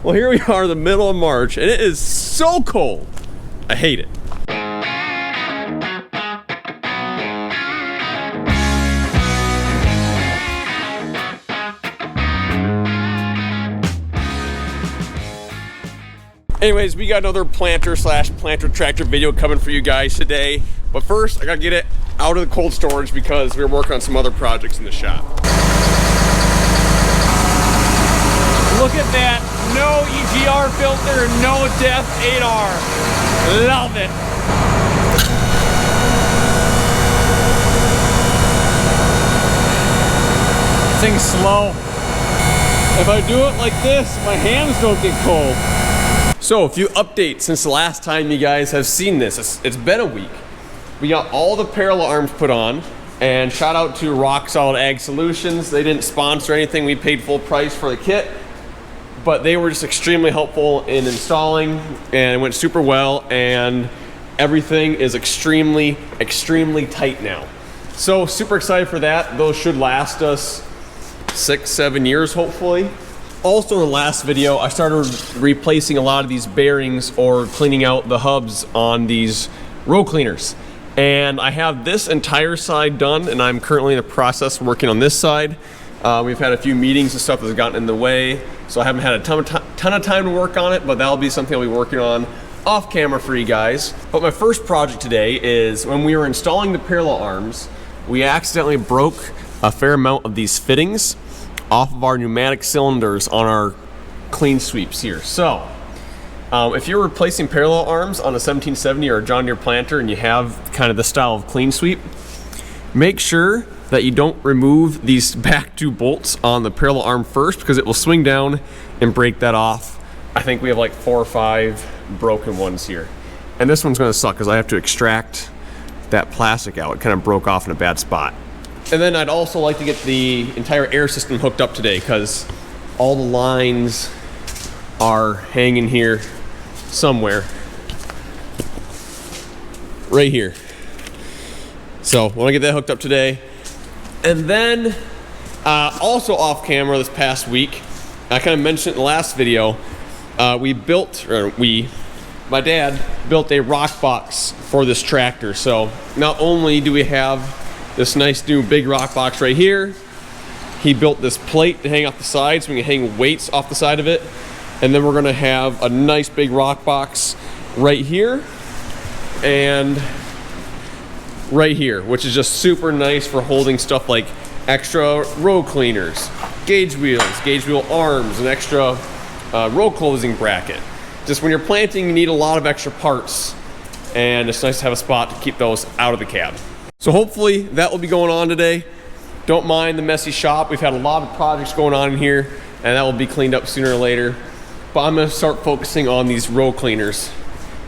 Well, here we are in the middle of March, and it is so cold. I hate it. Anyways, we got another planter tractor video coming for you guys today. But first, I gotta get it out of the cold storage because we're working on some other projects in the shop. Look at that, no EGR filter, no depth 8R. Love it. This thing's slow. If I do it like this, my hands don't get cold. So a few updates since the last time you guys have seen this. It's been a week. We got all the parallel arms put on, and shout out to Rock Solid Ag Solutions. They didn't sponsor anything. We paid full price for the kit, but they were just extremely helpful in installing, and it went super well, and everything is extremely tight now. So super excited for that. Those should last us 6-7 years hopefully. Also in the last video, I started replacing a lot of these bearings or cleaning out the hubs on these row cleaners. And I have this entire side done, and I'm currently in the process of working on this side. We've had a few meetings and stuff that's gotten in the way, so I haven't had a ton of time to work on it, but that'll be something I'll be working on off camera for you guys. But my first project today is when we were installing the parallel arms, we accidentally broke a fair amount of these fittings off of our pneumatic cylinders on our clean sweeps here. So if you're replacing parallel arms on a 1770 or a John Deere planter and you have kind of the style of clean sweep, make sure that you don't remove these back two bolts on the parallel arm first, because it will swing down and break that off. I think we have like 4 or 5 broken ones here. And this one's gonna suck because I have to extract that plastic out. It kind of broke off in a bad spot. And then I'd also like to get the entire air system hooked up today because all the lines are hanging here somewhere. Right here. So I wanna get that hooked up today. And then also off camera this past week, I kind of mentioned it in the last video, my dad built a rock box for this tractor. So not only do we have this nice new big rock box right here, he built this plate to hang off the side so we can hang weights off the side of it. And then we're gonna have a nice big rock box right here and right here, which is just super nice for holding stuff like extra row cleaners, gauge wheel arms, an extra row closing bracket. Just when you're planting, you need a lot of extra parts, and it's nice to have a spot to keep those out of the cab. So hopefully that will be going on today. Don't mind the messy shop. We've had a lot of projects going on in here, and that will be cleaned up sooner or later. But I'm gonna start focusing on these row cleaners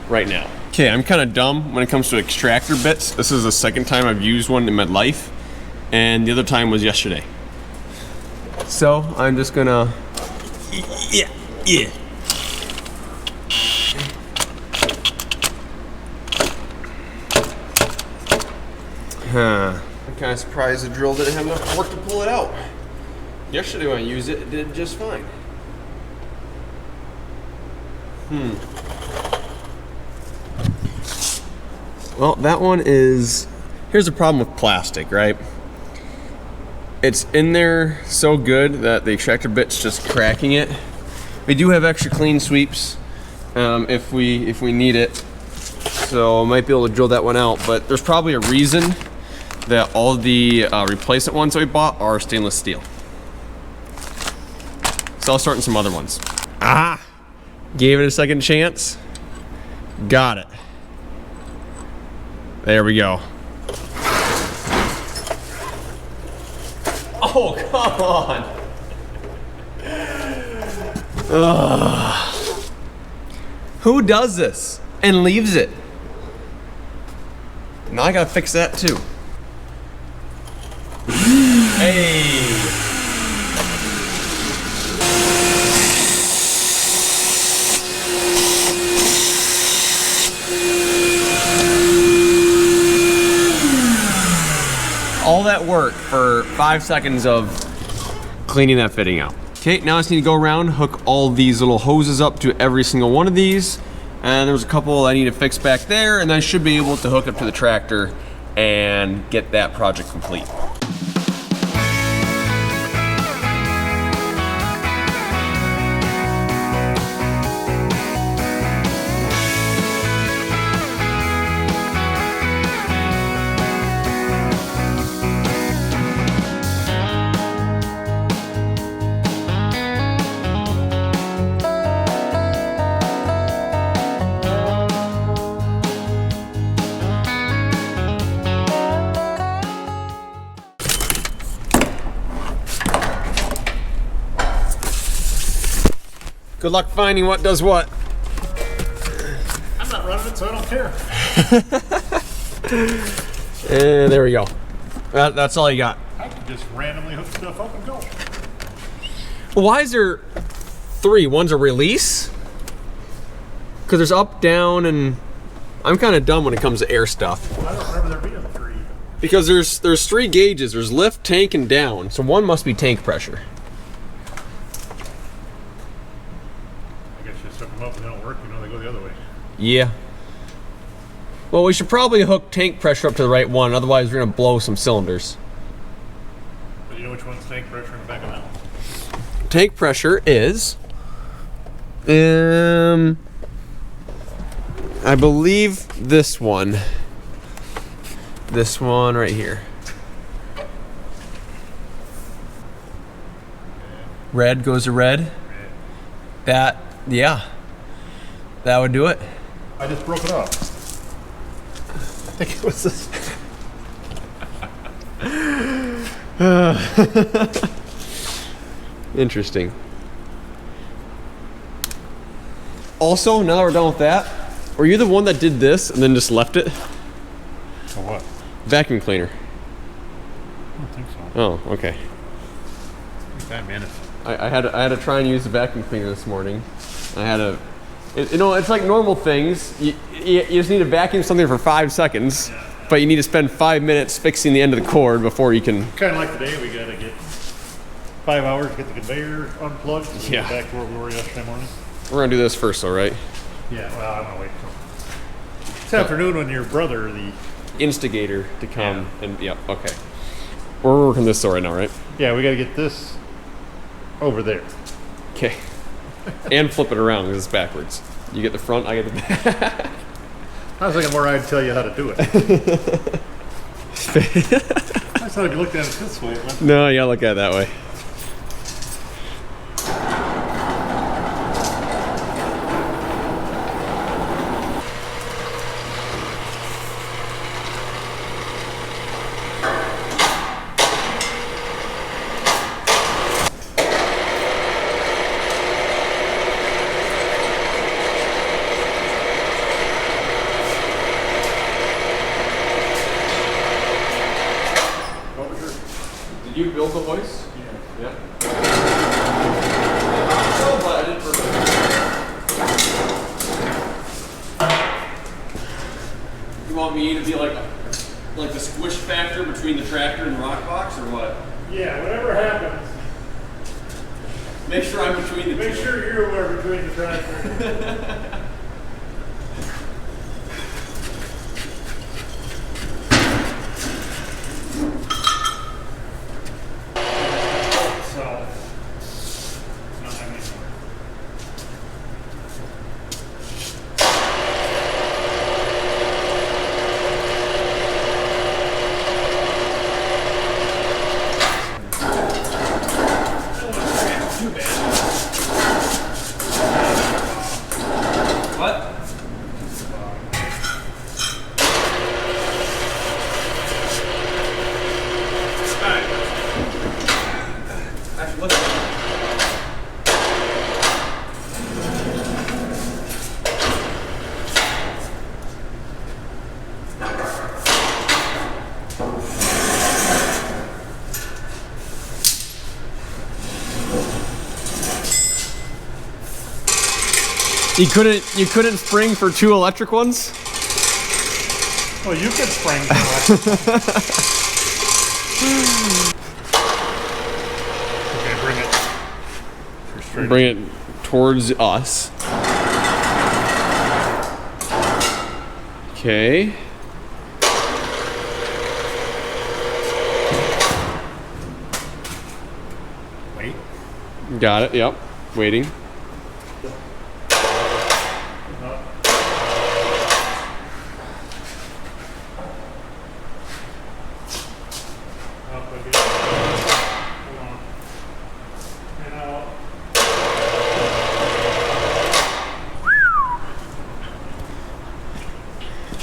right now. Okay, I'm kind of dumb when it comes to extractor bits. This is the second time I've used one in my life, and the other time was yesterday. So I'm just gonna, yeah. I'm kind of surprised the drill didn't have enough work to pull it out. Yesterday when I used it, it did just fine. Well, that one is, here's the problem with plastic, right? It's in there so good that the extractor bit's just cracking it. We do have extra clean sweeps if we need it, so I might be able to drill that one out, but there's probably a reason that all the replacement ones that we bought are stainless steel. So I'll start in some other ones. Gave it a second chance. Got it. There we go. Oh, come on. Ugh. Who does this and leaves it? Now I gotta fix that too. Hey. All that work for 5 seconds of cleaning that fitting out. Okay, now I just need to go around, hook all these little hoses up to every single one of these. And there's a couple I need to fix back there, and I should be able to hook up to the tractor and get that project complete. Good luck finding what does what. I'm not running it, so I don't care. And there we go. That's all you got. I can just randomly hook stuff up and go. Why is there 3? One's a release? Because there's up, down, and I'm kind of dumb when it comes to air stuff. I don't remember there being 3. Because there's 3 gauges. There's lift, tank, and down. So one must be tank pressure. Hook them up and they don't work, you know, they go the other way. Yeah. Well, we should probably hook tank pressure up to the right one, otherwise we're gonna blow some cylinders. But you know which one's tank pressure in the back of that one? Tank pressure is, I believe this one. This one right here. Red goes to red. That, yeah, that would do it. I just broke it off. I think it was this. Interesting. Also, now that we're done with that, were you the one that did this and then just left it? For what? Vacuum cleaner. I don't think so. Oh, okay. 5 minutes. I had to try and use the vacuum cleaner this morning. I had to, you know, it's like normal things. You just need to vacuum something for 5 seconds, but you need to spend 5 minutes fixing the end of the cord before you can. Kind of like today, we got to get 5 hours to get the conveyor unplugged. So we Yeah. get back to where we were yesterday morning. We're gonna do this first, though, right? Yeah, well, I'm gonna wait till this afternoon when your brother, the Instigator, to come and okay. We're working this though right now, right? yeah, we got to get this over there. Okay. And flip it around because it's backwards. You get the front, I get the back. I was thinking more I'd tell you how to do it. I thought if you looked at it this way, it went. No, you gotta look at it that way. Did you build the hoist? Yeah. So glad I did first. You want me to be like the squish factor between the tractor and the rock box, or what? Yeah, whatever happens, Make sure I'm between the two. make sure you're aware between the tractor. You couldn't spring for 2 electric ones? Well, you could spring for electric. Okay, bring it. straight. Bring it towards us. Okay. Wait. Got it. Yep. Waiting.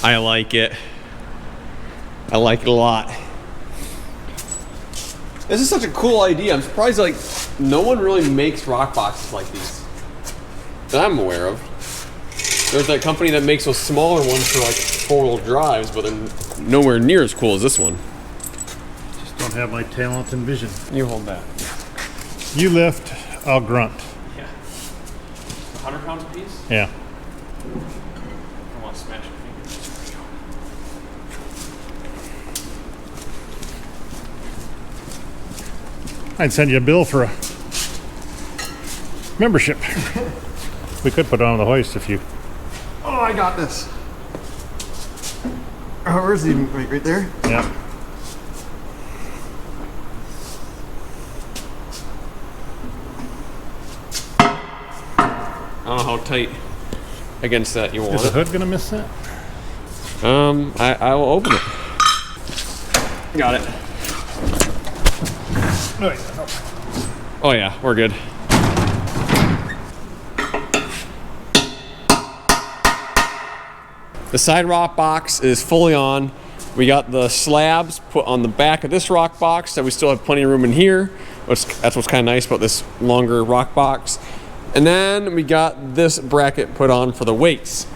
I like it. I like it a lot. This is such a cool idea. I'm surprised like no one really makes rock boxes like these that I'm aware of. There's that company that makes those smaller ones for like 4-wheel drives, but they're nowhere near as cool as this one. Just don't have my talent and vision. You hold that. You lift, I'll grunt. Yeah. 100 pounds a piece? Yeah. I want to smash your fingers. I'd send you a bill for a membership. We could put it on the hoist if you. Oh, I got this. Oh, where's he? Right there? Yeah. I don't know how tight against that you want Is the it. hood gonna miss that? I will open it. Got it. No, no. Oh yeah, we're good. The side rock box is fully on. We got the slabs put on the back of this rock box, so we still have plenty of room in here. That's what's kind of nice about this longer rock box. And then we got this bracket put on for the weights.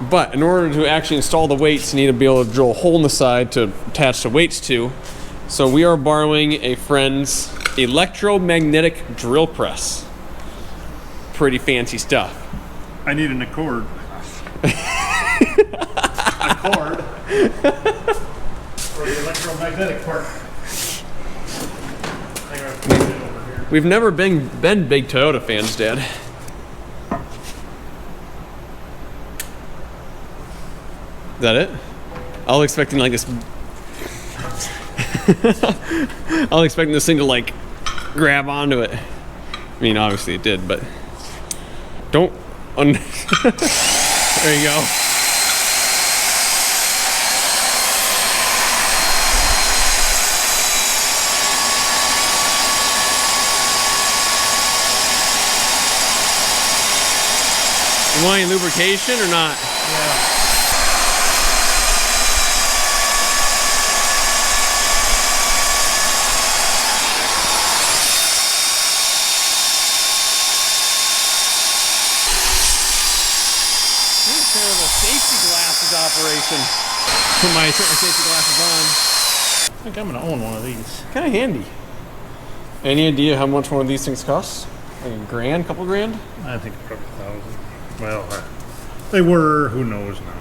But in order to actually install the weights, you need to be able to drill a hole in the side to attach the weights to. So we are borrowing a friend's electromagnetic drill press. Pretty fancy stuff. I need an accord. Accord? For the electromagnetic part. I gotta put it over here. We've never been big Toyota fans, Dad. Is that it? I was expecting like this. I was expecting this thing to like grab onto it. I mean, obviously it did, but don't. There you go. You want any lubrication or not? Yeah. Safety glasses operation. Put my safety glasses I think I'm gonna own one of these. on. Kind of handy. Any idea how much one of these things costs? Like a grand, couple grand? I think probably 1,000. Well, they were. Who knows now?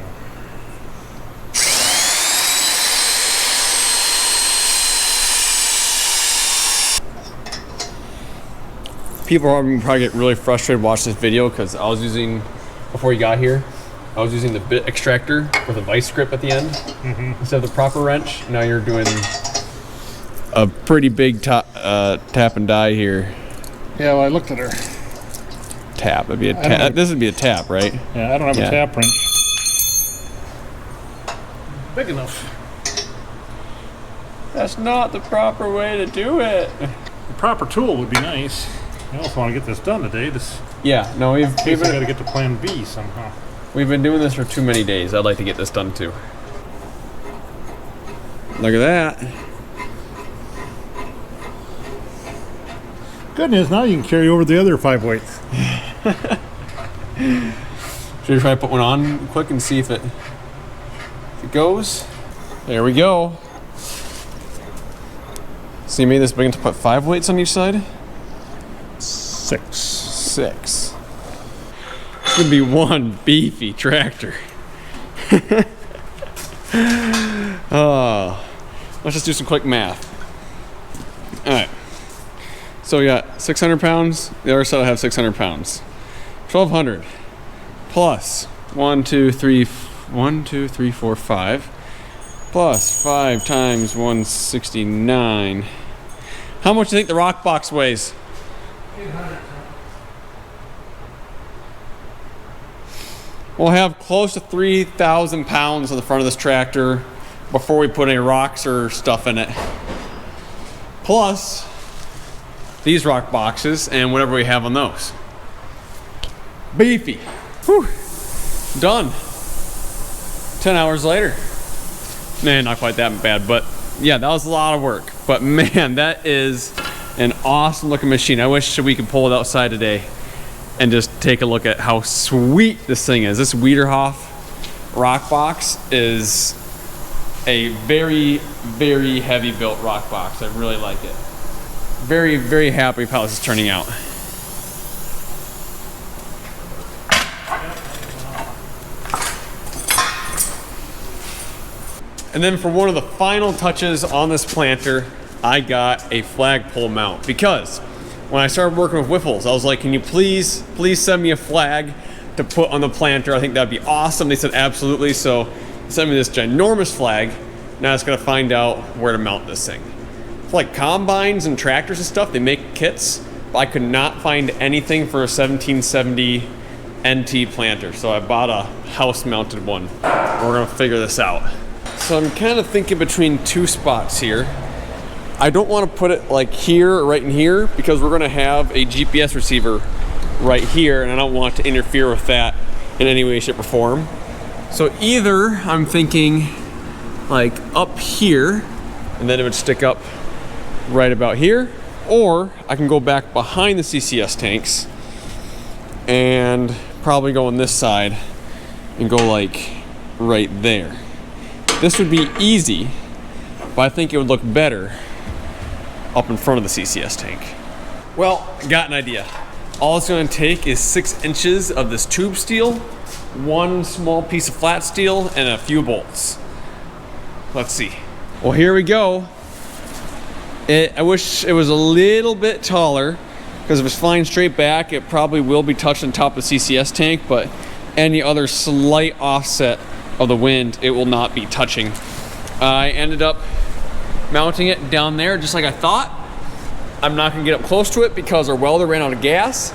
People are probably get really frustrated watching this video because I was using, before you got here, I was using the bit extractor with a vice grip at the end instead of the proper wrench. Now you're doing a pretty big tap and die here. Yeah, well, I looked at her. Tap. It'd be a tap. This would be a tap, right? Yeah, I don't have Yeah. a tap wrench. Big enough. That's not the proper way to do it. The proper tool would be nice. I also want to get this done today. Yeah, no, we've I got to get to Plan B somehow. been doing this for too many days. I'd like to get this done too. Look at that. Good news, now you can carry over the other 5 weights. Should we try to put one on quick and see if it goes? There we go. So you made this big enough to put 5 weights on each side? 6. 6. It's gonna be one beefy tractor. Oh, let's just do some quick math. All right. So we got 600 pounds. The other side will have 600 pounds. 1,200 plus 1, 2, 3, 4, 5 plus 5 times 169. How much do you think the rock box weighs? 800. We'll have close to 3,000 pounds on the front of this tractor before we put any rocks or stuff in it. Plus these rock boxes and whatever we have on those. Beefy. Whew. Done. 10 hours later. Nah, not quite that bad, but yeah, that was a lot of work. But man, that is an awesome looking machine. I wish we could pull it outside today and just take a look at how sweet this thing is. This Wiederhoff rock box is a very, very heavy built rock box. I really like it. Very, very happy with how this is turning out. And then for one of the final touches on this planter, I got a flagpole mount, because when I started working with Whiffles, I was like, can you please send me a flag to put on the planter? I think that'd be awesome. They said absolutely, so they sent me this ginormous flag. Now I just gotta find out where to mount this thing. For like combines and tractors and stuff, they make kits, but I could not find anything for a 1770 NT planter, so I bought a house-mounted one. We're gonna figure this out. So I'm kind of thinking between two spots here. I don't want to put it like here or right in here, because we're going to have a GPS receiver right here, and I don't want to interfere with that in any way, shape, or form. So either I'm thinking like up here, and then it would stick up right about here, or I can go back behind the CCS tanks and probably go on this side and go like right there. This would be easy, but I think it would look better up in front of the CCS tank. Well, got an idea. All it's gonna take is 6 inches of this tube steel, 1 small piece of flat steel, and a few bolts. Let's see. Well, here we go. I wish it was a little bit taller, because if it's flying straight back, it probably will be touching the top of the CCS tank, but any other slight offset of the wind, it will not be touching. I ended up mounting it down there just like I thought. I'm not gonna get up close to it because our welder ran out of gas,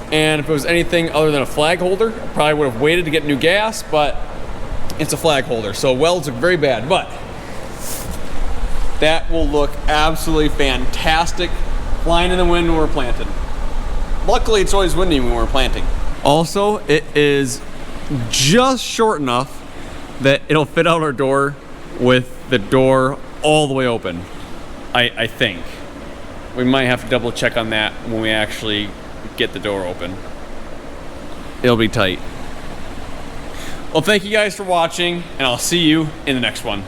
and if it was anything other than a flag holder, I probably would have waited to get new gas, but it's a flag holder, so welds look very bad, but that will look absolutely fantastic flying in the wind when we're planting. Luckily, it's always windy when we're planting. Also, it is just short enough that it'll fit out our door with the door all the way open, I think. We might have to double check on that when we actually get the door open. It'll be tight. Well, thank you guys for watching, and I'll see you in the next one.